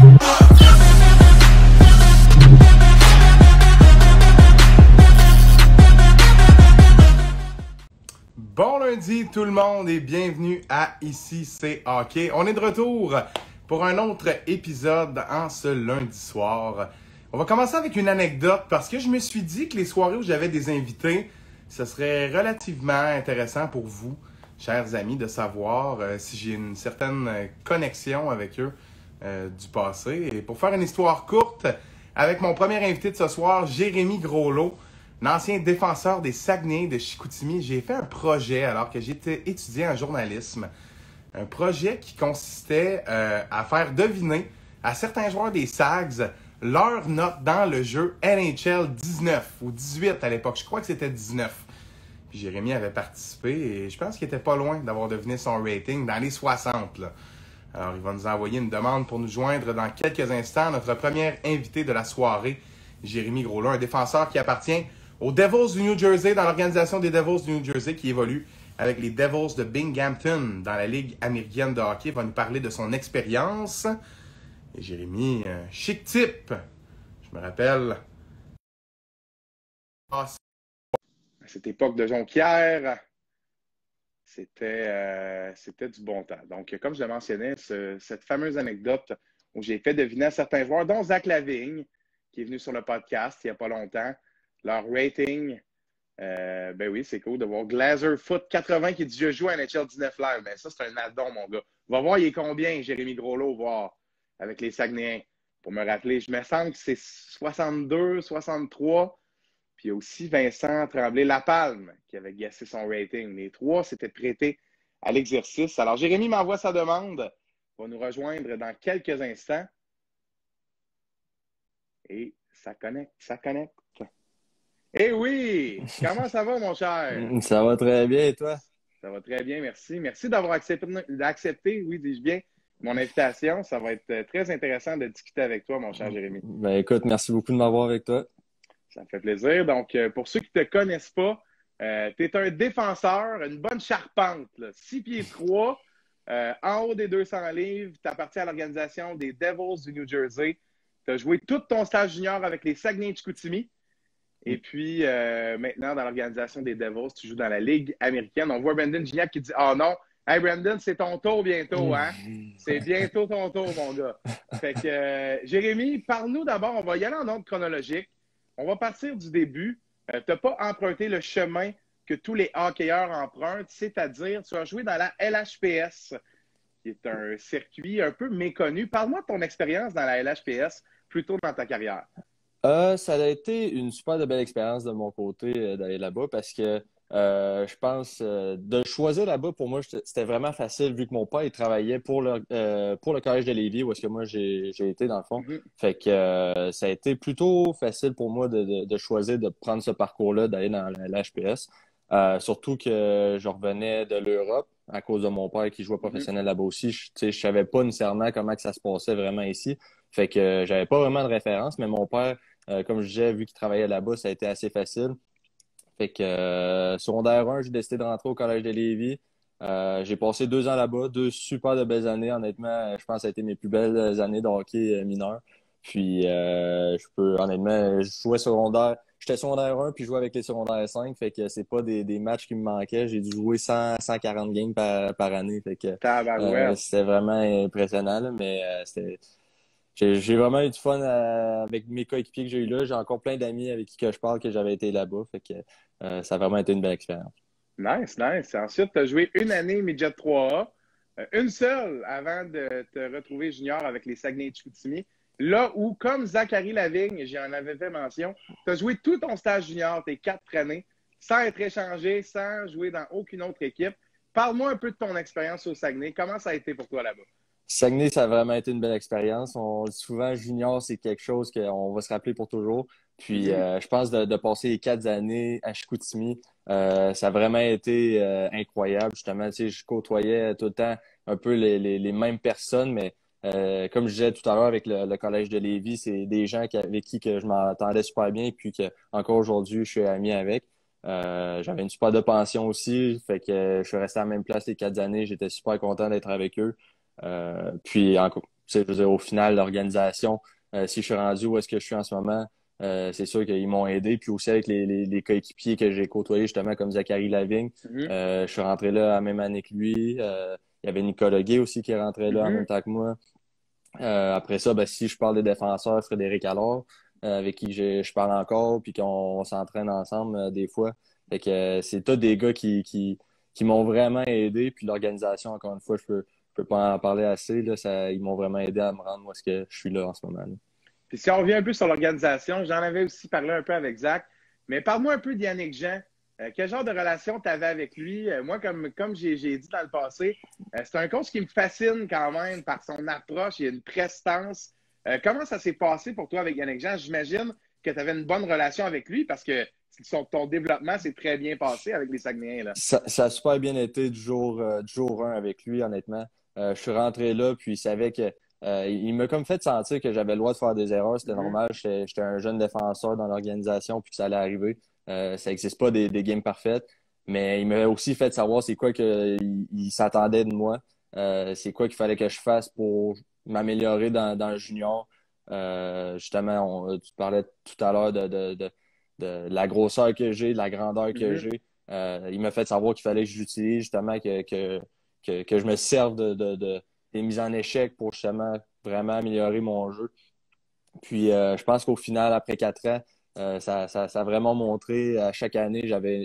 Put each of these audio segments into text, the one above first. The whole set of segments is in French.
Bon lundi tout le monde et bienvenue à Ici c'est Hockey. On est de retour pour un autre épisode en ce lundi soir. On va commencer avec une anecdote parce que je me suis dit que les soirées où j'avais des invités, ce serait relativement intéressant pour vous, chers amis, de savoir si j'ai une certaine connexion avec eux du passé. Et pour faire une histoire courte, avec mon premier invité de ce soir, Jérémy Groslot, l'ancien défenseur des Saguenay de Chicoutimi, j'ai fait un projet alors que j'étais étudiant en journalisme. Un projet qui consistait à faire deviner à certains joueurs des Sags leur note dans le jeu NHL 19 ou 18 à l'époque. Je crois que c'était 19. Puis Jérémy avait participé et je pense qu'il était pas loin d'avoir deviné son rating dans les 60. Là. Alors, il va nous envoyer une demande pour nous joindre dans quelques instants. Notre premier invité de la soirée, Jérémy Groslot, un défenseur qui appartient aux Devils du New Jersey, dans l'organisation des Devils du New Jersey, qui évolue avec les Devils de Binghamton dans la Ligue américaine de hockey. Il va nous parler de son expérience. Et Jérémy, chic type. Je me rappelle à cette époque de Jonquière, c'était du bon temps. Donc, comme je le mentionnais, cette fameuse anecdote où j'ai fait deviner à certains joueurs, dont Zach Lavigne, qui est venu sur le podcast il n'y a pas longtemps, leur rating. Ben oui, c'est cool de voir Glazer Foot 80 qui dit « Je joue à NHL 19 live ». Ben ça, c'est un addon, mon gars. Va voir, il est combien, Jérémy Groslot, voir avec les Saguenayens. Pour me rappeler, je me semble que c'est 62, 63. Puis il y a aussi Vincent Tremblay-Lapalme qui avait gassé son rating. Les trois s'étaient prêtés à l'exercice. Alors, Jérémy m'envoie sa demande. Il va nous rejoindre dans quelques instants. Et ça connecte, ça connecte. Eh oui! Comment ça va, mon cher? Ça va très bien, et toi? Ça va très bien, merci. Merci d'avoir accepté, oui, dis-je bien, mon invitation. Ça va être très intéressant de discuter avec toi, mon cher Jérémy. Ben écoute, merci beaucoup de m'avoir avec toi. Ça me fait plaisir. Donc, pour ceux qui ne te connaissent pas, tu es un défenseur, une bonne charpente, là, 6 pieds 3, en haut des 200 livres. Tu appartiens à l'organisation des Devils du New Jersey. Tu as joué tout ton stage junior avec les Saguenay de Chicoutimi. Et puis, maintenant, dans l'organisation des Devils, tu joues dans la Ligue américaine. On voit Brandon Gignac qui dit « Ah non, hey Brandon, c'est ton tour bientôt, hein? C'est bientôt ton tour, mon gars. » Fait que, Jérémy, parle-nous d'abord. On va y aller en ordre chronologique. On va partir du début. Tu n'as pas emprunté le chemin que tous les hockeyeurs empruntent, c'est-à-dire tu as joué dans la LHPS, qui est un circuit un peu méconnu. Parle-moi de ton expérience dans la LHPS plus tôt dans ta carrière. Ça a été une super de belle expérience de mon côté d'aller là-bas parce que je pense de choisir là-bas, pour moi, c'était vraiment facile vu que mon père il travaillait pour le collège de Lévis où est-ce que moi j'ai été dans le fond. Mm-hmm. Fait que ça a été plutôt facile pour moi de choisir de prendre ce parcours-là, d'aller dans la HPS. Surtout que je revenais de l'Europe à cause de mon père qui jouait professionnel là-bas aussi. Je savais pas nécessairement comment que ça se passait vraiment ici. Fait que j'avais pas vraiment de référence, mais mon père, comme je disais, vu qu'il travaillait là-bas, ça a été assez facile. Fait que secondaire 1, j'ai décidé de rentrer au collège de Lévis. J'ai passé 2 ans là-bas, 2 super de belles années. Honnêtement, je pense que ça a été mes plus belles années de hockey mineur. Puis honnêtement, j'étais secondaire 1 puis je jouais avec les secondaires 5. Fait que c'est pas des matchs qui me manquaient. J'ai dû jouer 140 games par année. Fait que c'était vraiment impressionnant, là, mais j'ai vraiment eu du fun avec mes coéquipiers que j'ai eu là. J'ai encore plein d'amis avec qui que je parle que j'avais été là-bas. Fait que ça a vraiment été une belle expérience. Nice, nice. Ensuite, tu as joué une année Midget 3A, une seule avant de te retrouver junior avec les Saguenay de Chicoutimi. Là où, comme Zachary Lavigne, j'en avais fait mention, tu as joué tout ton stage junior, tes 4 années, sans être échangé, sans jouer dans aucune autre équipe. Parle-moi un peu de ton expérience au Saguenay. Comment ça a été pour toi là-bas? Saguenay, ça a vraiment été une belle expérience. On dit souvent, junior, c'est quelque chose qu'on va se rappeler pour toujours. Puis, je pense de passer les 4 années à Chicoutimi, ça a vraiment été incroyable. Justement, tu sais, je côtoyais tout le temps un peu les mêmes personnes, mais comme je disais tout à l'heure avec le collège de Lévis, c'est des gens avec qui que je m'entendais super bien et puis que encore aujourd'hui, je suis ami avec. J'avais une super de pension aussi, fait que je suis resté à la même place les 4 années. J'étais super content d'être avec eux. Puis sais, je veux dire, au final, l'organisation, si je suis rendu où est-ce que je suis en ce moment, c'est sûr qu'ils m'ont aidé. Puis aussi avec les coéquipiers que j'ai côtoyés, justement, comme Zachary Lavigne, Mhm. je suis rentré là la même année que lui. Il y avait Nicolas Gay aussi qui est rentré là en même Mhm. temps que moi. Après ça, ben, si je parle des défenseurs, Frédéric Allard, avec qui je parle encore, puis qu'on s'entraîne ensemble des fois. Fait que c'est tous des gars qui m'ont vraiment aidé. Puis l'organisation, encore une fois, je peux pas en parler assez. Là, ils m'ont vraiment aidé à me rendre moi ce que je suis là en ce moment. Là. Puis si on revient un peu sur l'organisation, j'en avais aussi parlé un peu avec Zach, mais parle-moi un peu d'Yannick Jean. Quel genre de relation tu avais avec lui? Moi, comme j'ai dit dans le passé, c'est un coach qui me fascine quand même par son approche. Il y a une prestance. Comment ça s'est passé pour toi avec Yannick Jean? J'imagine que tu avais une bonne relation avec lui parce que ton développement s'est très bien passé avec les Saguenayens. Là. Ça a super bien été du jour 1 avec lui, honnêtement. Je suis rentré là, puis il savait que il m'a comme fait sentir que j'avais le droit de faire des erreurs. C'était normal. J'étais un jeune défenseur dans l'organisation, puis que ça allait arriver. Ça n'existe pas des games parfaites. Mais il m'a aussi fait savoir c'est quoi qu'il s'attendait de moi. C'est quoi qu'il fallait que je fasse pour m'améliorer dans le junior. Justement, tu parlais tout à l'heure de la grosseur que j'ai, de la grandeur que Mhm. j'ai. Il m'a fait savoir qu'il fallait que j'utilise justement que je me serve des mises en échec pour justement vraiment améliorer mon jeu. Puis je pense qu'au final, après 4 ans, ça a vraiment montré à chaque année, j'avais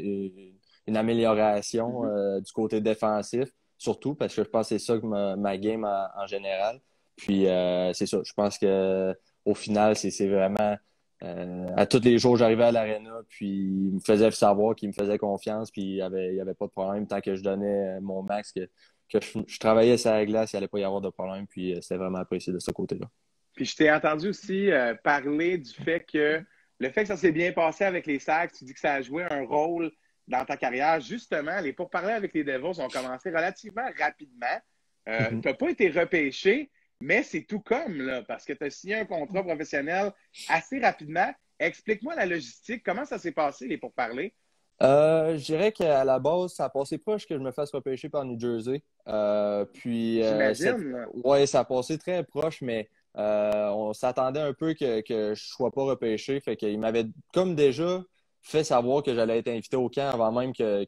une amélioration Mhm. du côté défensif, surtout parce que je pense que c'est ça que ma game en général. Puis c'est ça, je pense que au final, c'est vraiment à tous les jours, j'arrivais à l'aréna, puis il me faisait savoir qu'il me faisait confiance, puis il y avait pas de problème tant que je donnais mon max, que je travaillais sur la glace, il allait pas y avoir de problème, puis c'était vraiment apprécié de ce côté-là. Puis je t'ai entendu aussi parler du fait que le fait que ça s'est bien passé avec les Sags, tu dis que ça a joué un rôle dans ta carrière. Justement, les pourparlers avec les Devils ont commencé relativement rapidement. Tu n'as pas été repêché, mais c'est tout comme, là, parce que tu as signé un contrat professionnel assez rapidement. Explique-moi la logistique. Comment ça s'est passé, les pourparlers? Je dirais qu'à la base, ça a passé proche que je me fasse repêcher par New Jersey. J'imagine, là. Ouais, ça a passé très proche, mais on s'attendait un peu que je sois pas repêché. Fait qu'il m'avait comme déjà fait savoir que j'allais être invité au camp avant même que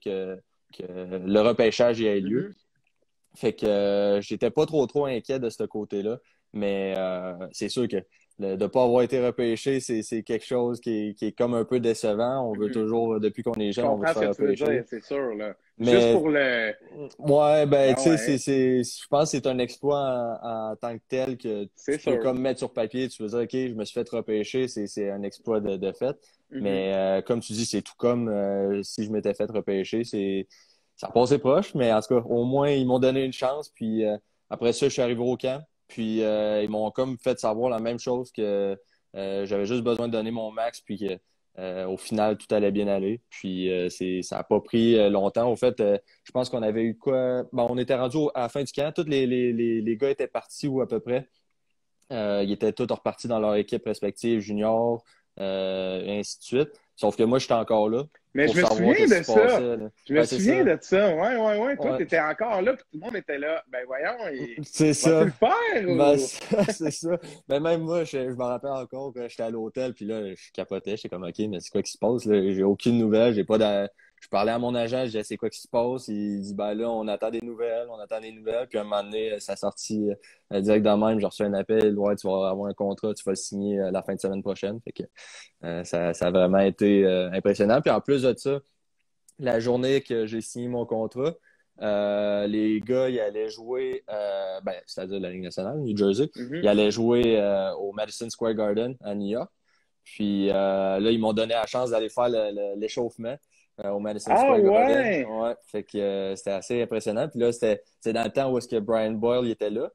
le repêchage y ait lieu. Mhm. Fait que j'étais pas trop inquiet de ce côté-là. Mais c'est sûr que de ne pas avoir été repêché, c'est quelque chose qui est comme un peu décevant. On veut Mhm. toujours, depuis qu'on est Je jeune, on veut comprends se ce faire que tu veux dire, repêcher. c'est sûr, là. Juste Mais pour le... ouais, ben Ben tu sais, ouais, je pense que c'est un exploit en tant que tel que c'est tu peux sûr. comme mettre sur papier, tu veux dire, OK, je me suis fait repêcher, c'est un exploit de fait. Mhm. Mais comme tu dis, c'est tout comme si je m'étais fait repêcher, ça passait proche, mais en tout cas, au moins, ils m'ont donné une chance. Puis après ça, je suis arrivé au camp. Puis ils m'ont comme fait savoir la même chose que j'avais juste besoin de donner mon max, puis que au final, tout allait bien aller. Puis ça n'a pas pris longtemps. Au fait, je pense qu'on avait eu quoi? Bon, on était rendu à la fin du camp. Tous les gars étaient partis ou à peu près. Ils étaient tous repartis dans leur équipe respective, junior, et ainsi de suite. Sauf que moi, j'étais encore là Mais pour je me savoir souviens qu'est-ce de qui se ça. passait. Là. Je me Ouais, c'est souviens ça. de ça. Ouais, ouais, ouais. Toi, Ouais. tu étais encore là, puis tout le monde était là. Ben voyons, C'est vas-tu ça. le faire Ben, ou. c'est ça. Mais même moi, je me rappelle encore que j'étais à l'hôtel, puis là, je capotais. J'étais comme, OK, mais c'est quoi qui se passe, là? J'ai aucune nouvelle. J'ai pas de... Je parlais à mon agent, je disais, c'est quoi qui se passe? Il dit, ben là, on attend des nouvelles, on attend des nouvelles. Puis à un moment donné, ça sortit direct de même. J'ai reçu un appel, ouais, tu vas avoir un contrat, tu vas le signer la fin de semaine prochaine. Fait que ça a vraiment été impressionnant. Puis en plus de ça, la journée que j'ai signé mon contrat, les gars, ils allaient jouer, c'est-à-dire la Ligue nationale, New Jersey, ils Mhm. allaient jouer au Madison Square Garden à New York. Puis là, ils m'ont donné la chance d'aller faire l'échauffement au Madison Ah Square Garden. ouais! Ouais, fait que c'était assez impressionnant. Puis là, c'était dans le temps où est-ce que Brian Boyle il était là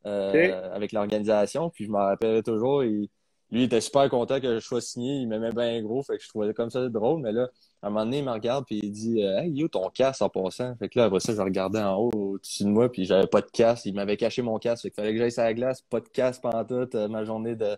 OK. avec l'organisation. Puis je m'en rappellerai toujours. Lui, il était super content que je sois signé. Il m'aimait bien gros. Fait que je trouvais comme ça drôle. Mais là, un moment donné, il me regarde puis il dit Hey, yo, ton casque en passant. Fait que là, après ça, je regardais en haut au-dessus de moi puis j'avais pas de casque. Il m'avait caché mon casque. Fait qu'il fallait que j'aille sur la glace, pas de casque pantoute, ma journée de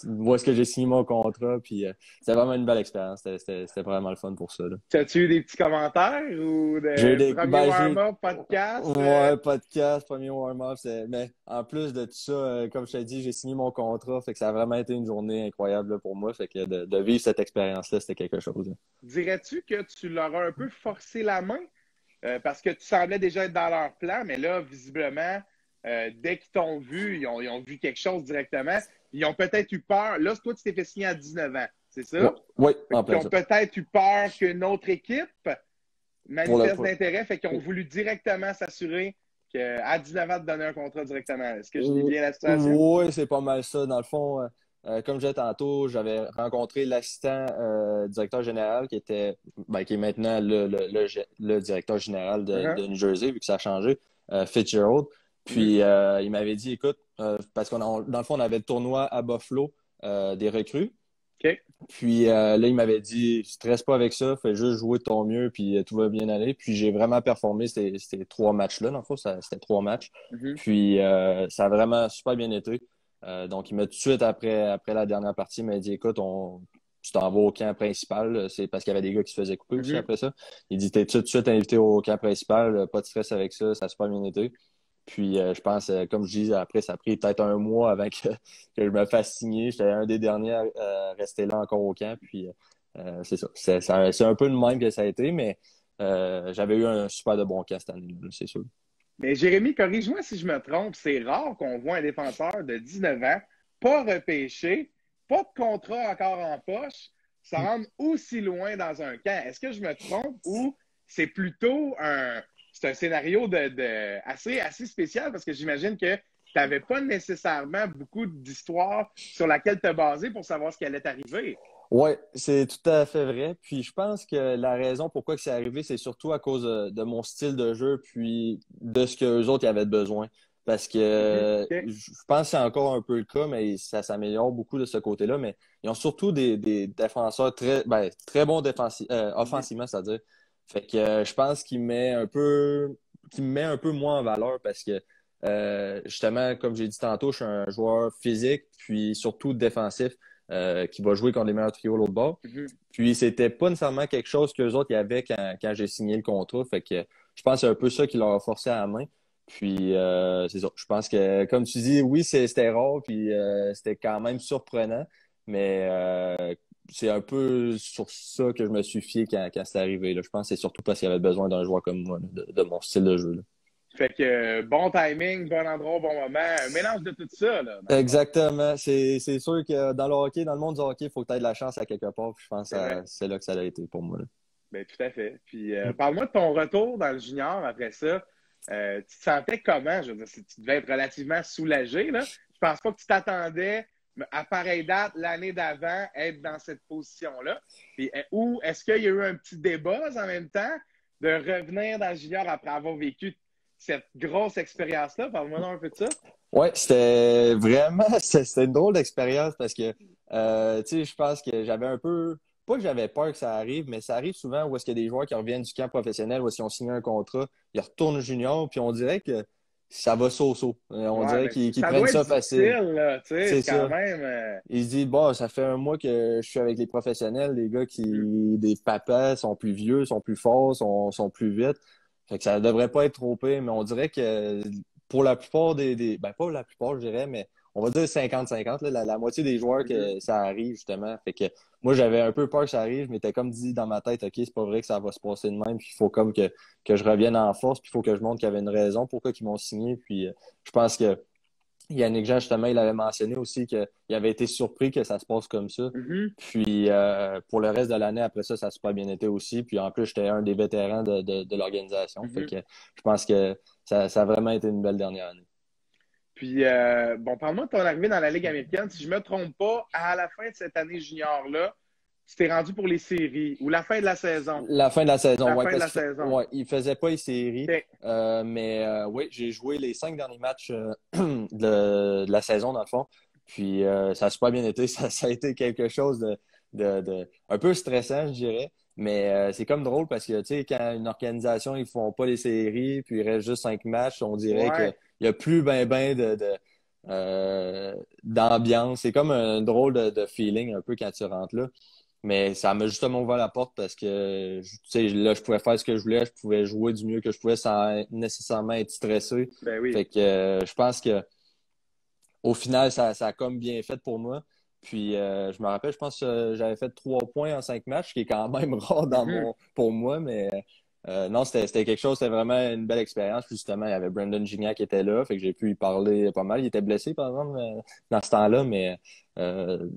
où est-ce que j'ai signé mon contrat. Puis c'était vraiment une belle expérience. C'était vraiment le fun pour ça. Là. As-tu eu des petits commentaires ou J'ai eu de premier warm-up, podcast? Ouais, podcast, premier warm-up. Mais en plus de tout ça, comme je t'ai dit, j'ai signé mon contrat. Fait que ça a vraiment été une journée incroyable là, pour moi. Fait que de vivre cette expérience-là, c'était quelque chose. Là. Dirais-tu que tu leur as un peu forcé la main? Parce que tu semblais déjà être dans leur plan, mais là, visiblement, dès qu'ils t'ont vu, ils ont vu quelque chose directement. Ils ont peut-être eu peur. Là, toi, tu t'es fait signer à 19 ans, c'est ça? Oui, en Ils plein ont ça. peut-être eu peur qu'une autre équipe manifeste d'intérêt, fait qu'ils ont voulu directement s'assurer qu'à 19 ans, de donner un contrat directement. Est-ce que je lis bien la situation? Oui, c'est pas mal ça. Dans le fond, comme je disais tantôt, j'avais rencontré l'assistant directeur général qui était qui est maintenant le directeur général de New Jersey, vu que ça a changé, Fitzgerald. Puis il m'avait dit, écoute, parce dans le fond, on avait le tournoi à Buffalo des recrues. OK. Puis là, il m'avait dit, stresse pas avec ça, fais juste jouer de ton mieux, puis tout va bien aller. Puis j'ai vraiment performé ces 3 matchs-là. Dans le fond, c'était 3 matchs. Puis ça a vraiment super bien été. Donc, il m'a tout de suite, après la dernière partie, il m'a dit, écoute, tu t'en vas au camp principal. C'est parce qu'il y avait des gars qui se faisaient couper aussi après ça. Il dit, t'es tout de suite invité au camp principal, pas de stress avec ça, ça a super bien été. Puis, je pense, comme je dis, après, ça a pris peut-être un mois avant que je me fasse signer. J'étais un des derniers à rester là encore au camp. Puis, c'est ça. C'est un peu le même que ça a été, mais j'avais eu un super de bon camp cette année, c'est sûr. Mais Jérémy, corrige-moi si je me trompe, c'est rare qu'on voit un défenseur de 19 ans, pas repêché, pas de contrat encore en poche, se rendre aussi loin dans un camp. Est-ce que je me trompe ou c'est plutôt c'est un scénario assez spécial parce que j'imagine que tu n'avais pas nécessairement beaucoup d'histoires sur laquelle te baser pour savoir ce qui allait t'arriver. Oui, c'est tout à fait vrai. Puis je pense que la raison pourquoi c'est arrivé, c'est surtout à cause de mon style de jeu puis de ce qu'eux autres avaient besoin. Parce que je pense que c'est encore un peu le cas, mais ça s'améliore beaucoup de ce côté-là. Mais ils ont surtout des défenseurs très bons offensivement, c'est-à-dire. Fait que je pense qu'il me met un peu moins en valeur parce que justement, comme j'ai dit tantôt, je suis un joueur physique, puis surtout défensif. Qui va jouer contre les meilleurs trios l'autre bord. Puis c'était pas nécessairement quelque chose qu'eux autres y avaient quand j'ai signé le contrat. Fait que je pense que c'est un peu ça qui leur a forcé à la main. Puis c'est ça. Je pense que, comme tu dis, oui, c'était rare, puis c'était quand même surprenant. Mais c'est un peu sur ça que je me suis fié quand c'est arrivé. Là. Je pense que c'est surtout parce qu'il y avait besoin d'un joueur comme moi, là, de mon style de jeu. Là. Fait que bon timing, bon endroit, bon moment, un mélange de tout ça. Là, exactement. C'est sûr que dans le hockey, dans le monde du hockey, il faut que tu aies de la chance à quelque part. Puis je pense que c'est là que ça a été pour moi. Là. Bien, tout à fait. Puis parle-moi de ton retour dans le junior après ça. Tu te sentais comment? Je veux dire, tu devais être relativement soulagé. Là. Je pense pas que tu t'attendais à pareille date l'année d'avant être dans cette position-là. Puis, ou est-ce qu'il y a eu un petit débat en même temps de revenir dans le junior après avoir vécu cette grosse expérience-là? Parle-moi un peu de ça. Oui, c'était une drôle d'expérience parce que, tu sais, je pense que j'avais un peu, pas que j'avais peur que ça arrive, mais ça arrive souvent où est-ce qu'il y a des joueurs qui reviennent du camp professionnel, où est-ce qu'ils ont signé un contrat, ils retournent junior, puis on dirait que ça va so-so. On dirait qu'ils prennent ça facile. Là, c'est quand ça. même. Ils se disent, bon, ça fait un mois que je suis avec les professionnels, les gars des papas sont plus vieux, sont plus forts, sont plus vite. Fait que ça devrait pas être trop pire, mais on dirait que pour la plupart pas la plupart, je dirais, mais on va dire 50-50, la moitié des joueurs que ça arrive, justement. Fait que moi, j'avais un peu peur que ça arrive, mais t'as comme dit dans ma tête, OK, c'est pas vrai que ça va se passer de même, puis il faut comme que je revienne en force, puis il faut que je montre qu'il y avait une raison pourquoi ils m'ont signé, puis je pense que Yannick Jean, justement, il avait mentionné aussi qu'il avait été surpris que ça se passe comme ça. Puis, pour le reste de l'année, après ça, ça a super bien été aussi. Puis, en plus, j'étais un des vétérans de l'organisation. Fait que je pense que ça a vraiment été une belle dernière année. Puis, bon, parle-moi de ton arrivée dans la Ligue américaine. Si je ne me trompe pas, à la fin de cette année junior-là, tu t'es rendu pour les séries ou la fin de la saison? La fin de la saison, oui. Ouais, il ne faisait pas les séries. Okay. Mais oui, j'ai joué les 5 derniers matchs de la saison, dans le fond. Puis ça a super bien été. Ça a été quelque chose de un peu stressant, je dirais. Mais c'est comme drôle parce que, tu sais, quand une organisation, ils font pas les séries, puis il reste juste 5 matchs, on dirait qu'il Ouais. y a plus d'ambiance. C'est comme un drôle de feeling un peu quand tu rentres là. Mais ça m'a justement ouvert la porte parce que, tu sais, là, je pouvais faire ce que je voulais, je pouvais jouer du mieux que je pouvais sans nécessairement être stressé. Ben oui. Fait que je pense que au final, ça a comme bien fait pour moi. Puis je me rappelle, je pense que j'avais fait 3 points en 5 matchs, ce qui est quand même rare Mhm. pour moi, mais non, c'était quelque chose, c'était vraiment une belle expérience. Puis justement, il y avait Brandon Gignac qui était là, fait que j'ai pu y parler pas mal. Il était blessé, par exemple, dans ce temps-là, mais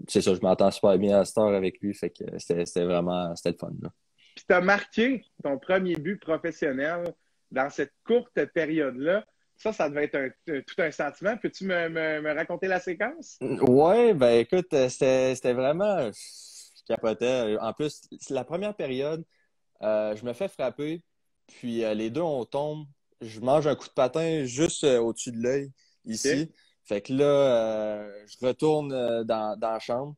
c'est ça, je m'entends super bien à cette heure avec lui, fait que c'était le fun, là. Puis tu as marqué ton premier but professionnel dans cette courte période-là. Ça devait être tout un sentiment. Peux-tu me raconter la séquence? Ouais, ben écoute, c'était vraiment, je capotais. En plus, c'est la première période. Je me fais frapper, puis les deux, on tombe. Je mange un coup de patin juste au-dessus de l'œil, OK. ici. Fait que là, je retourne dans la chambre.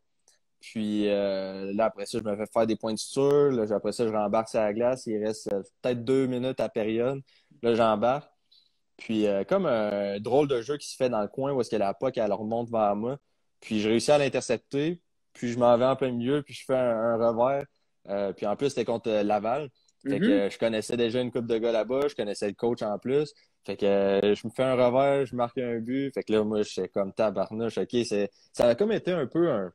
Puis là, après ça, je me fais faire des points de suture. Là, après ça, je rembarque sur la glace. Il reste peut-être 2 minutes à période. Là, j'embarque. Puis comme un drôle de jeu qui se fait dans le coin où est-ce que la puck, elle remonte vers moi. Puis je réussis à l'intercepter. Puis je m'en vais en plein milieu. Puis je fais un revers. Puis en plus, c'était contre Laval. Fait que Mhm. je connaissais déjà une couple de gars là-bas. Je connaissais le coach en plus. Fait que je me fais un revers, je marque un but. Fait que là, moi, je suis comme tabarnouche. OK, ça a comme été un peu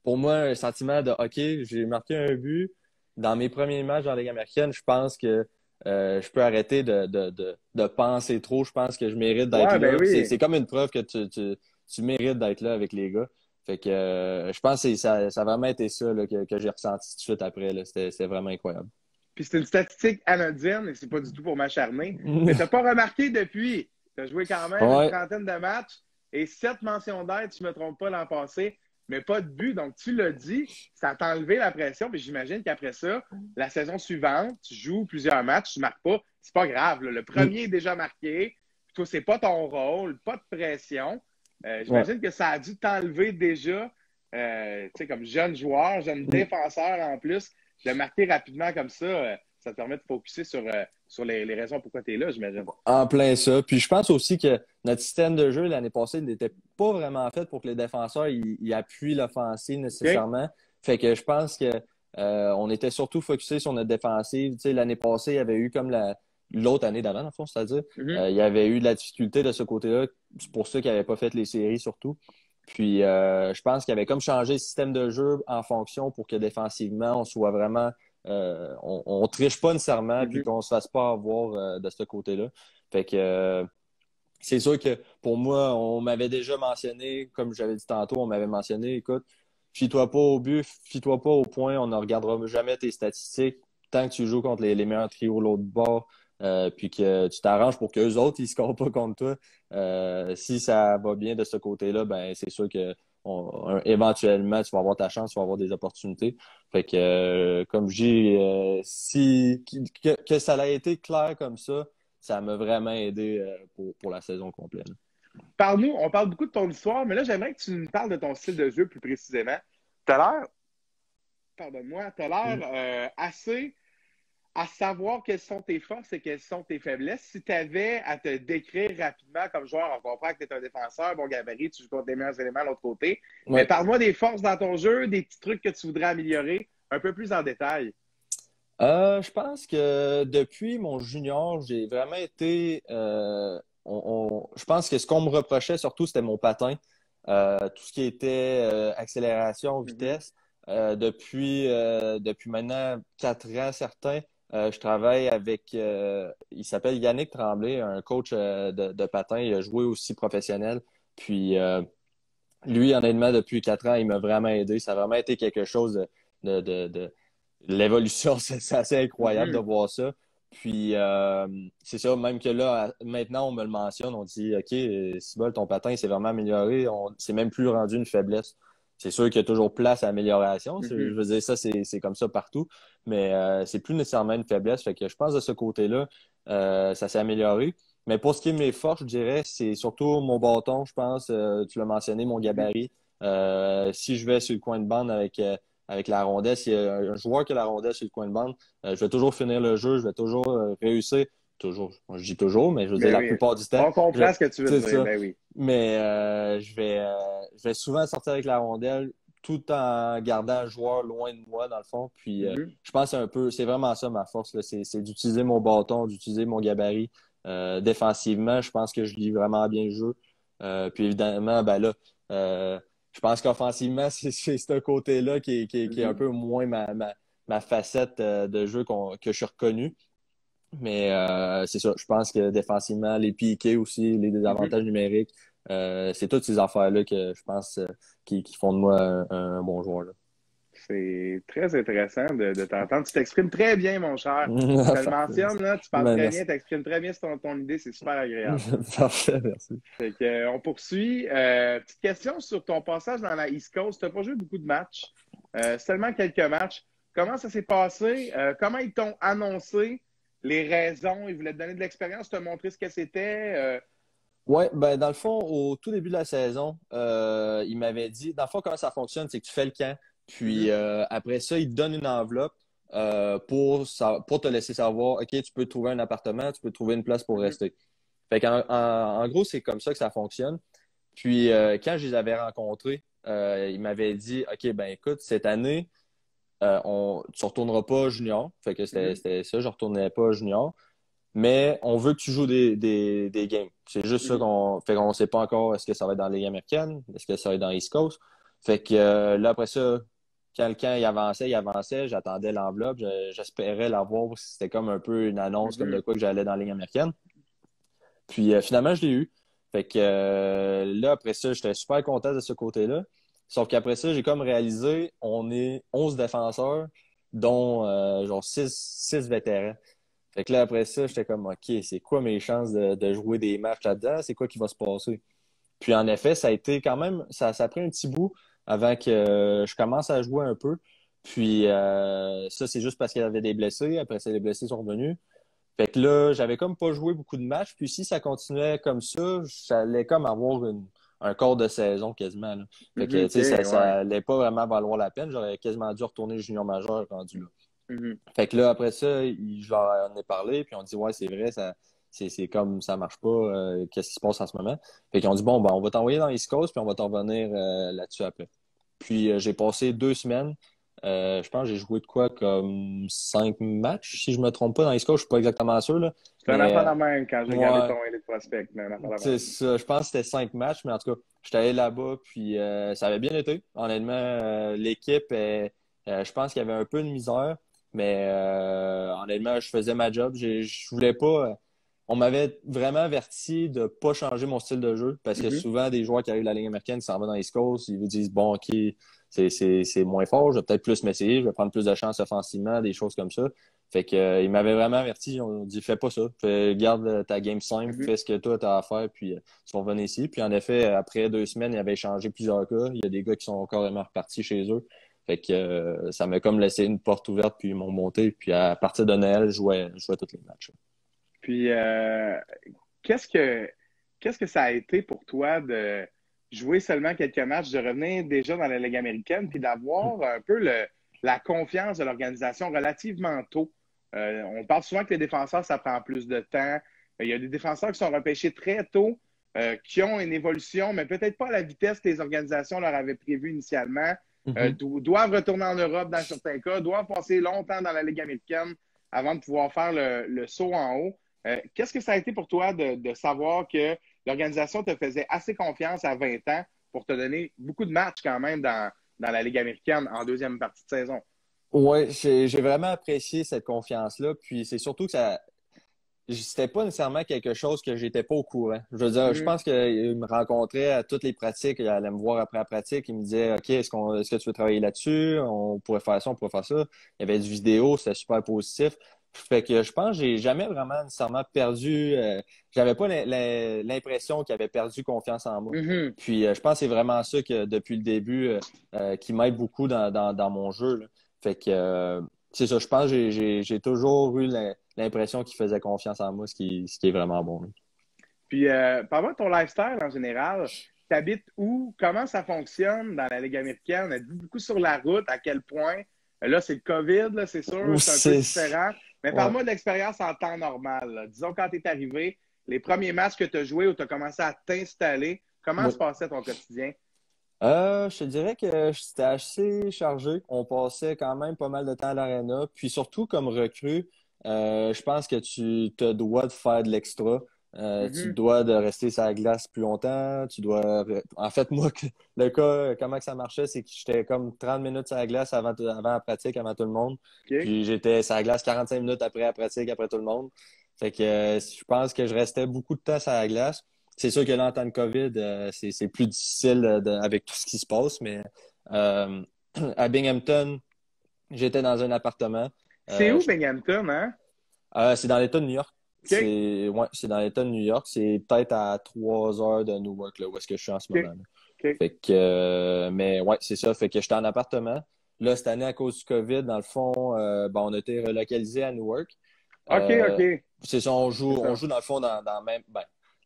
pour moi, un sentiment de OK, j'ai marqué un but. Dans mes premiers matchs dans la Ligue américaine, je pense que je peux arrêter de penser trop. Je pense que je mérite d'être Ouais, ben là. oui. C'est comme une preuve que tu mérites d'être là avec les gars. Fait que je pense que ça a vraiment été ça là, que j'ai ressenti tout de suite après. Là. C'était vraiment incroyable. Puis c'est une statistique anodine, et c'est pas du tout pour m'acharner. Mais t'as pas remarqué depuis. Tu as joué quand même une Ouais. trentaine de matchs et 7 mentions d'aide, si je me trompe pas, l'an passé, mais pas de but. Donc tu l'as dit, ça t'a enlevé la pression. Puis j'imagine qu'après ça, la saison suivante, tu joues plusieurs matchs, tu marques pas. C'est pas grave, là. Le premier est déjà marqué. Puis toi, c'est pas ton rôle, pas de pression. Ouais. J'imagine que ça a dû t'enlever déjà, tu sais, comme jeune joueur, jeune défenseur en plus de marquer rapidement comme ça te permet de focuser sur les raisons pourquoi tu es là, j'imagine. En plein ça. Puis je pense aussi que notre système de jeu l'année passée n'était pas vraiment fait pour que les défenseurs ils appuient l'offensive OK? nécessairement. Fait que je pense que on était surtout focusé sur notre défensive. Tu sais, l'année passée, il y avait eu comme l'autre année d'avant, dans le fond, c'est-à-dire, Mhm. il y avait eu de la difficulté de ce côté-là. C'est pour ça qu'ils n'avaient pas fait les séries surtout. Puis je pense qu'il avait comme changé le système de jeu en fonction pour que défensivement, on soit vraiment on triche pas nécessairement puis Mhm. qu'on se fasse pas avoir de ce côté-là. Fait que c'est sûr que pour moi, on m'avait déjà mentionné, comme j'avais dit tantôt, on m'avait mentionné, écoute, fie-toi pas au but, fie-toi pas au point, on ne regardera jamais tes statistiques tant que tu joues contre les meilleurs trios l'autre bord, puis que tu t'arranges pour qu'eux autres, ils ne scorent pas contre toi. Si ça va bien de ce côté-là, ben c'est sûr que éventuellement, tu vas avoir ta chance, tu vas avoir des opportunités. Fait que, comme je dis, si que ça a été clair comme ça m'a vraiment aidé pour la saison complète. Parle-nous, on parle beaucoup de ton histoire, mais là, j'aimerais que tu nous parles de ton style de jeu plus précisément. Tu as l'air, pardonne-moi, tu as l'air assez à savoir quelles sont tes forces et quelles sont tes faiblesses. Si tu avais à te décrire rapidement comme joueur, on comprend que tu es un défenseur, bon gabarit, tu joues contre des meilleurs éléments de l'autre côté. Mais Ouais. parle-moi des forces dans ton jeu, des petits trucs que tu voudrais améliorer un peu plus en détail. Je pense que depuis mon junior, j'ai vraiment été. Je pense que ce qu'on me reprochait surtout, c'était mon patin. Tout ce qui était accélération, Mhm. vitesse. Depuis maintenant 4 ans, certains, je travaille avec. Il s'appelle Yannick Tremblay, un coach de patin. Il a joué aussi professionnel. Puis lui, honnêtement, depuis 4 ans, il m'a vraiment aidé. Ça a vraiment été quelque chose de l'évolution, c'est assez incroyable de Mhm. voir ça. Puis, c'est ça, même que là, maintenant, on me le mentionne, on dit, OK, Cibol, ton patin s'est vraiment amélioré, c'est même plus rendu une faiblesse. C'est sûr qu'il y a toujours place à amélioration. Je Mhm. veux dire, ça, c'est comme ça partout. Mais c'est plus nécessairement une faiblesse. Fait que je pense de ce côté-là, ça s'est amélioré. Mais pour ce qui est de mes forces, je dirais, c'est surtout mon bâton, je pense. Tu l'as mentionné, mon Mhm. gabarit. Si je vais sur le coin de bande avec avec la rondelle. S'il y a un joueur qui a la rondelle sur le coin de bande, je vais toujours finir le jeu, je vais toujours réussir. Toujours, je dis toujours, mais je veux dire la plupart du temps. On comprend ce que tu veux dire, ça. ben oui. Mais je vais souvent sortir avec la rondelle tout en gardant un joueur loin de moi, dans le fond. Puis je pense c'est vraiment ça ma force, là. C'est d'utiliser mon bâton, d'utiliser mon gabarit. Défensivement, je pense que je lis vraiment bien le jeu. Puis évidemment, ben là, je pense qu'offensivement, c'est ce côté-là qui est un peu moins ma facette de jeu que je suis reconnu. Mais c'est ça, je pense que défensivement, les piqués aussi, les désavantages numériques, c'est toutes ces affaires-là que je pense qui font de moi un bon joueur, là. C'est très intéressant de t'entendre. Tu t'exprimes très bien, mon cher. Je te le mentionne, là, tu parles très bien, tu t'exprimes très bien sur ton idée, c'est super agréable. Parfait, merci. Fait que, on poursuit. Petite question sur ton passage dans la East Coast. Tu n'as pas joué beaucoup de matchs, seulement quelques matchs. Comment ça s'est passé? Comment ils t'ont annoncé les raisons? Ils voulaient te donner de l'expérience, te montrer ce que c'était? Oui, ben dans le fond, au tout début de la saison, il m'avait dit, dans le fond, comment ça fonctionne, c'est que tu fais le camp, puis après ça, il te donne une enveloppe pour te laisser savoir, OK, tu peux trouver un appartement, tu peux trouver une place pour rester. Fait en gros, c'est comme ça que ça fonctionne. Puis quand je les avais rencontrés, il m'avait dit, OK, ben écoute, cette année, tu ne retourneras pas junior. Fait que c'était ça, je ne retournais pas junior. Mais on veut que tu joues des games. C'est juste ça qu'on fait qu'on ne sait pas encore est-ce que ça va être dans la Ligue américaine, est-ce que ça va être dans l'East Coast. Fait que là, après ça, quand le camp il avançait, j'attendais l'enveloppe, j'espérais l'avoir. C'était comme un peu une annonce comme de quoi que j'allais dans la Ligue américaine. Puis finalement, je l'ai eu. Fait que là, après ça, j'étais super content de ce côté-là. Sauf qu'après ça, j'ai comme réalisé, on est 11 défenseurs, dont genre 6 vétérans. Fait que là, après ça, j'étais comme, OK, c'est quoi mes chances de jouer des matchs là-dedans? C'est quoi qui va se passer? Puis en effet, ça a été quand même, ça a pris un petit bout avant que je commence à jouer un peu. Puis ça, c'est juste parce qu'il y avait des blessés. Après ça, les blessés sont revenus. Fait que là, j'avais comme pas joué beaucoup de matchs. Puis si ça continuait comme ça, j'allais comme avoir un quart de saison quasiment, là. Fait que, tu sais, ça allait pas vraiment valoir la peine. J'aurais quasiment dû retourner junior majeur rendu là. Fait que là, après ça, je leur en ai parlé, puis on dit, ouais, c'est vrai, c'est comme ça marche pas, qu'est-ce qui se passe en ce moment? Fait qu'ils ont dit, bon, ben, on va t'envoyer dans l'East Coast, puis on va t'en revenir là-dessus après. Puis j'ai passé 2 semaines. Je pense que j'ai joué de quoi comme 5 matchs, si je me trompe pas, dans l'East Coast, je suis pas exactement sûr, là. C'est un affaire la même quand j'ai regardé ton élite prospect. C'est ça, je pense que c'était 5 matchs, mais en tout cas, j'étais allé là-bas, puis ça avait bien été. Honnêtement, l'équipe, je pense qu'il y avait un peu de misère. Mais honnêtement, je faisais ma job. Je voulais pas. On m'avait vraiment averti de pas changer mon style de jeu parce que souvent, des joueurs qui arrivent de la Ligue américaine, qui s'en vont dans l'East Coast, ils vous disent, bon, OK, c'est moins fort, je vais peut-être plus m'essayer, je vais prendre plus de chances offensivement, des choses comme ça. Fait que ils m'avaient vraiment averti, ils ont dit, fais pas ça. Garde ta game simple, fais ce que toi tu as à faire, puis tu vas revenir ici. Puis en effet, après 2 semaines, ils avaient changé plusieurs gars. Il y a des gars qui sont carrément repartis chez eux. Fait que ça m'a comme laissé une porte ouverte, puis ils m'ont monté. Puis à partir de Noël, je jouais tous les matchs. Puis qu'est-ce que ça a été pour toi de jouer seulement quelques matchs, de revenir déjà dans la Ligue américaine, puis d'avoir un peu la confiance de l'organisation relativement tôt? On parle souvent que les défenseurs, ça prend plus de temps. Il y a des défenseurs qui sont repêchés très tôt, qui ont une évolution, mais peut-être pas à la vitesse que les organisations leur avaient prévu initialement. Doivent retourner en Europe dans certains cas, doivent passer longtemps dans la Ligue américaine avant de pouvoir faire le saut en haut. Qu'est-ce que ça a été pour toi de savoir que l'organisation te faisait assez confiance à 20 ans pour te donner beaucoup de matchs quand même dans la Ligue américaine en deuxième partie de saison? Oui, j'ai vraiment apprécié cette confiance-là. Puis c'est surtout que c'était pas nécessairement quelque chose que j'étais pas au courant. Je veux dire, je pense qu'il me rencontrait à toutes les pratiques, il allait me voir après la pratique, il me disait, OK, est-ce que tu veux travailler là-dessus? On pourrait faire ça, on pourrait faire ça. Il y avait du vidéo, c'était super positif. Fait que je pense que j'ai jamais vraiment nécessairement perdu, j'avais pas l'impression qu'il avait perdu confiance en moi. Puis je pense que c'est vraiment ça que depuis le début qui m'aide beaucoup dans mon jeu, là. Fait que c'est ça, je pense que j'ai toujours eu l'impression qu'il faisait confiance en moi, ce qui est vraiment bon. Puis, parle-moi de ton lifestyle en général. T'habites où? Comment ça fonctionne dans la Ligue américaine? Êtes-vous beaucoup sur la route? À quel point? Là, c'est le COVID, là, c'est sûr, c'est un peu différent. Mais Ouais. parle-moi de l'expérience en temps normal, là. Disons, quand tu es arrivé, les premiers matchs que tu as joués où tu as commencé à t'installer, comment se passait ton quotidien? Je te dirais que c'était assez chargé. On passait quand même pas mal de temps à l'aréna. Puis surtout comme recrue, je pense que tu te dois de faire de l'extra. Tu te Mhm. dois de rester sur la glace plus longtemps. En fait, moi, le cas, comment que ça marchait, c'est que j'étais comme 30 minutes sur la glace avant la pratique, avant tout le monde. OK. Puis j'étais sur la glace 45 minutes après la pratique, après tout le monde. Fait que je pense que je restais beaucoup de temps sur la glace. C'est sûr que là, en temps de COVID, c'est plus difficile avec tout ce qui se passe, mais euh, à Binghamton, j'étais dans un appartement. C'est où Je Binghamton, hein? C'est dans l'État de New York. OK. C'est dans l'État de New York. C'est peut-être à 3 heures de Newark, là, où est-ce que je suis en ce moment, OK. là. OK. Fait que, mais ouais, c'est ça. Fait que j'étais en appartement. Là, cette année, à cause du COVID, dans le fond, on a été relocalisé à Newark. OK, Euh, OK. c'est ça, C'est on ça. joue dans le fond dans même,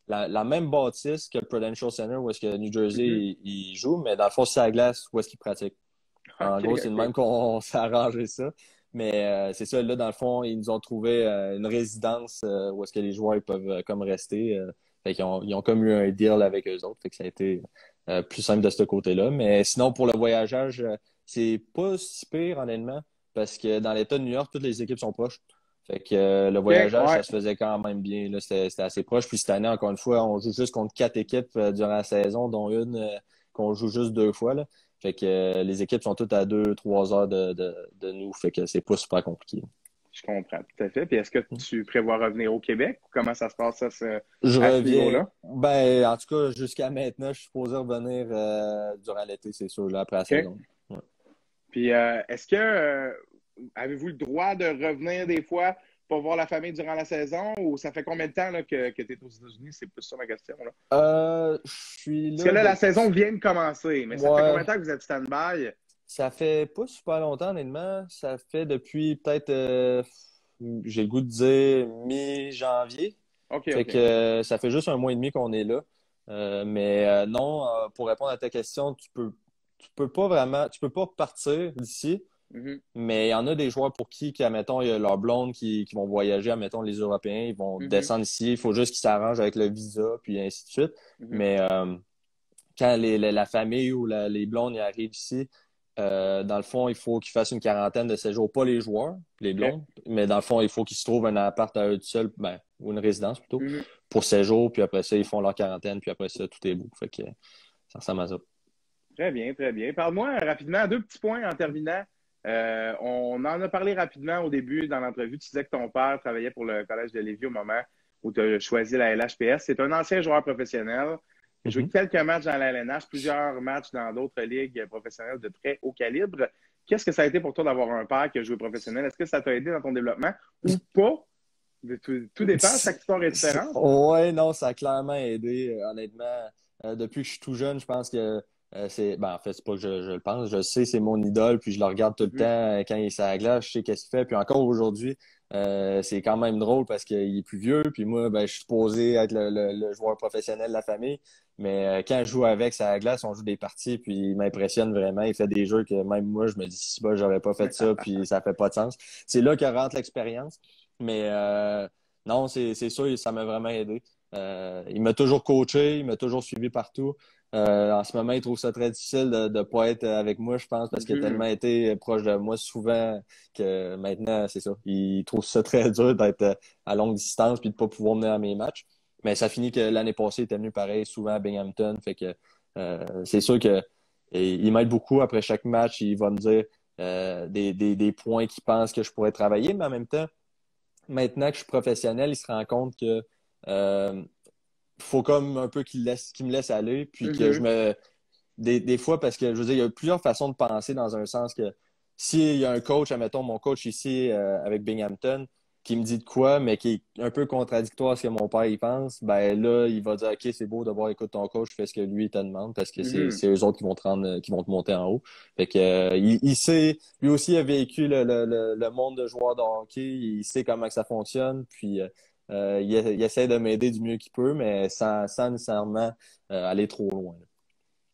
la même bâtisse que le Prudential Center où est-ce que New Jersey Mhm. il joue, mais dans le fond, c'est à la glace où est-ce qu'il pratique. En OK, gros, c'est de même OK. qu'on s'est arrangé ça. Mais c'est ça, là, dans le fond, ils nous ont trouvé une résidence où est-ce que les joueurs ils peuvent comme rester. Fait ils ont comme eu un deal avec eux autres. Fait que ça a été plus simple de ce côté-là. Mais sinon, pour le voyageage, c'est pas si pire, honnêtement, parce que dans l'État de New York, toutes les équipes sont proches. Fait que le OK, voyageage, ouais. ça se faisait quand même bien. Là, c'était assez proche. Puis cette année, encore une fois, on joue juste contre 4 équipes durant la saison, dont une qu'on joue juste 2 fois, là. Fait que les équipes sont toutes à 2, 3 heures de nous. Fait que c'est pas super compliqué. Je comprends tout à fait. Puis est-ce que tu prévois revenir au Québec ou comment ça se passe Je à ce reviens. niveau-là? Ben, en tout cas, jusqu'à maintenant, je suis supposé revenir durant l'été, c'est sûr, là, après la OK. saison. Ouais. Puis est-ce que avez-vous le droit de revenir des fois pour voir la famille durant la saison ou ça fait combien de temps là, que tu es aux États-Unis? C'est plus ça ma question, là. Je suis Parce que là là, la saison depuis. vient de commencer, mais ça fait combien Ouais, de temps que vous êtes stand-by? ça fait pas super longtemps, honnêtement. Ça fait depuis peut-être, j'ai le goût de dire mi-janvier. OK, Fait que OK. ça fait juste un mois et demi qu'on est là. Mais non, pour répondre à ta question, tu peux pas partir d'ici, Mhm, mais il y en a des joueurs pour qui admettons, il y a leur blonde qui vont voyager, admettons, les Européens, ils vont mhm, descendre ici, il faut juste qu'ils s'arrangent avec le visa, puis ainsi de suite. mhm. Mais quand la famille ou les blondes y arrivent ici, dans le fond, il faut qu'ils fassent une quarantaine de séjours, pas les joueurs, les OK. blondes, mais dans le fond, il faut qu'ils se trouvent un appart à eux tout seuls, ben, ou une résidence plutôt, Mhm. pour séjour, puis après ça, ils font leur quarantaine, puis après ça, tout est beau. Fait que ça ressemble à ça. Très bien, très bien. Parle-moi rapidement, deux petits points en terminant. On en a parlé rapidement au début dans l'entrevue. Tu disais que ton père travaillait pour le Collège de Lévis au moment où tu as choisi la LHPS. C'est un ancien joueur professionnel. Il a joué Mhm. quelques matchs dans la LNH, plusieurs matchs dans d'autres ligues professionnelles de très haut calibre. Qu'est-ce que ça a été pour toi d'avoir un père qui a joué professionnel? Est-ce que ça t'a aidé dans ton développement ou pas? Tout dépend, chaque histoire est différente. Ouais, non, ça a clairement aidé, honnêtement. Depuis que je suis tout jeune, je pense que en fait, c'est pas que je le pense, je sais, c'est mon idole, puis je le regarde tout le temps Mhm. quand il est sur la glace, je sais qu'est-ce qu'il fait. Puis encore aujourd'hui, c'est quand même drôle parce qu'il est plus vieux, puis moi, ben, je suis supposé être le joueur professionnel de la famille. Mais quand je joue avec sur la glace, on joue des parties, puis il m'impressionne vraiment. Il fait des jeux que même moi, je me dis, si bah, j'aurais pas fait ça, puis ça fait pas de sens. C'est là que rentre l'expérience. Mais non, c'est sûr, ça m'a vraiment aidé. Il m'a toujours coaché, il m'a toujours suivi partout. En ce moment, il trouve ça très difficile de ne pas être avec moi, je pense, parce qu'il a tellement Mhm. été proche de moi souvent que maintenant, c'est ça. Il trouve ça très dur d'être à longue distance puis de ne pas pouvoir venir à mes matchs. Mais ça finit que l'année passée, il était venu pareil souvent à Binghamton. Fait que c'est sûr que il m'aide beaucoup après chaque match. Il va me dire des points qu'il pense que je pourrais travailler, mais en même temps, maintenant que je suis professionnel, il se rend compte que euh, faut comme un peu qu'il me laisse aller, puis que je Mhm. me. Des fois, parce que je veux dire, il y a plusieurs façons de penser dans un sens que s'il y a un coach, admettons mon coach ici avec Binghamton, qui me dit de quoi, mais qui est un peu contradictoire à ce que mon père y pense, ben là, il va dire OK, c'est beau de voir, écoute ton coach, fais ce que lui te demande parce que Mhm. c'est eux autres qui vont te rendre, qui vont te monter en haut. Fait que il sait, lui aussi a vécu le monde de joueur de hockey, il sait comment que ça fonctionne, puis il essaie de m'aider du mieux qu'il peut, mais sans nécessairement aller trop loin.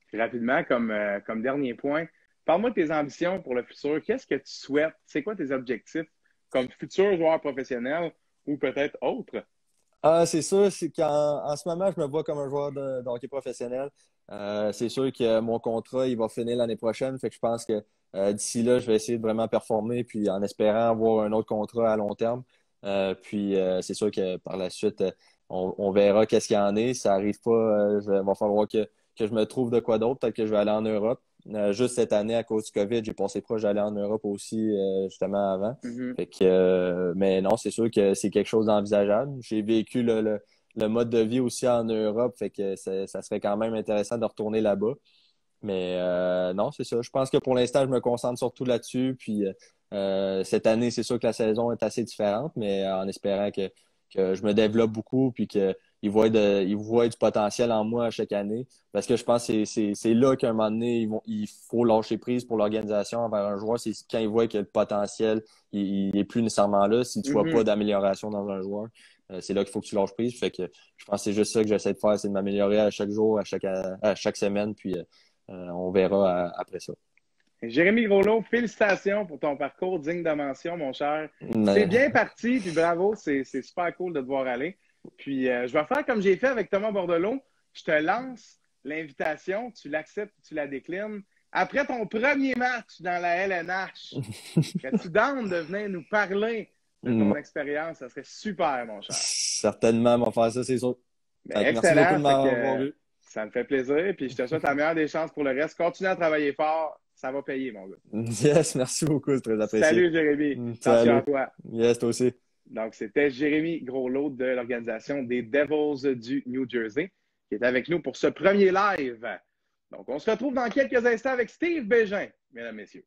Puis rapidement, comme dernier point, parle-moi de tes ambitions pour le futur. Qu'est-ce que tu souhaites? C'est quoi tes objectifs comme futur joueur professionnel ou peut-être autre? C'est sûr, c'est qu'en ce moment, je me vois comme un joueur de hockey professionnel. C'est sûr que mon contrat, il va finir l'année prochaine. Fait que je pense que d'ici là, je vais essayer de vraiment performer, puis en espérant avoir un autre contrat à long terme. C'est sûr que par la suite, on verra qu'est-ce qu'il y en est. Si ça arrive pas, il va falloir que je me trouve de quoi d'autre. Peut-être que je vais aller en Europe. Juste cette année, à cause du COVID, j'ai passé proche d'aller en Europe aussi, justement avant. Mhm. Fait que, mais non, c'est sûr que c'est quelque chose d'envisageable. J'ai vécu le mode de vie aussi en Europe, fait que ça serait quand même intéressant de retourner là-bas. Mais non, c'est ça. Je pense que pour l'instant, je me concentre surtout là-dessus. Puis cette année, c'est sûr que la saison est assez différente, mais en espérant que je me développe beaucoup puis qu'ils voient du potentiel en moi à chaque année. Parce que je pense que c'est là qu'à un moment donné, il faut lâcher prise pour l'organisation envers un joueur. C'est quand ils voient que le potentiel, il est plus nécessairement là. Si tu vois pas Mhm. d'amélioration dans un joueur, c'est là qu'il faut que tu lâches prise. Fait que je pense que c'est juste ça que j'essaie de faire, c'est de m'améliorer à chaque jour, à chaque semaine. Puis on verra après ça. Jérémy Groslot, félicitations pour ton parcours digne de mention, mon cher. C'est Mais, bien parti, puis bravo, c'est super cool de te voir aller. Puis je vais faire comme j'ai fait avec Thomas Bordelot. Je te lance l'invitation, tu l'acceptes, tu la déclines. Après ton premier match dans la LNH, que tu donnes de venir nous parler de ton expérience, ça serait super, mon cher. certainement, on va faire ça, c'est sûr. Ben, Merci beaucoup excellent, de fait m'avoir que vu. ça me fait plaisir. Puis je te souhaite la meilleure des chances pour le reste. Continue à travailler fort, ça va payer, mon gars. Yes, merci beaucoup, c'est très apprécié. Salut, Jérémy. Attention à Salut. toi. Yes, toi aussi. Donc, c'était Jérémy Groslot de l'organisation des Devils du New Jersey qui est avec nous pour ce premier live. Donc, on se retrouve dans quelques instants avec Steve Bégin, mesdames, messieurs.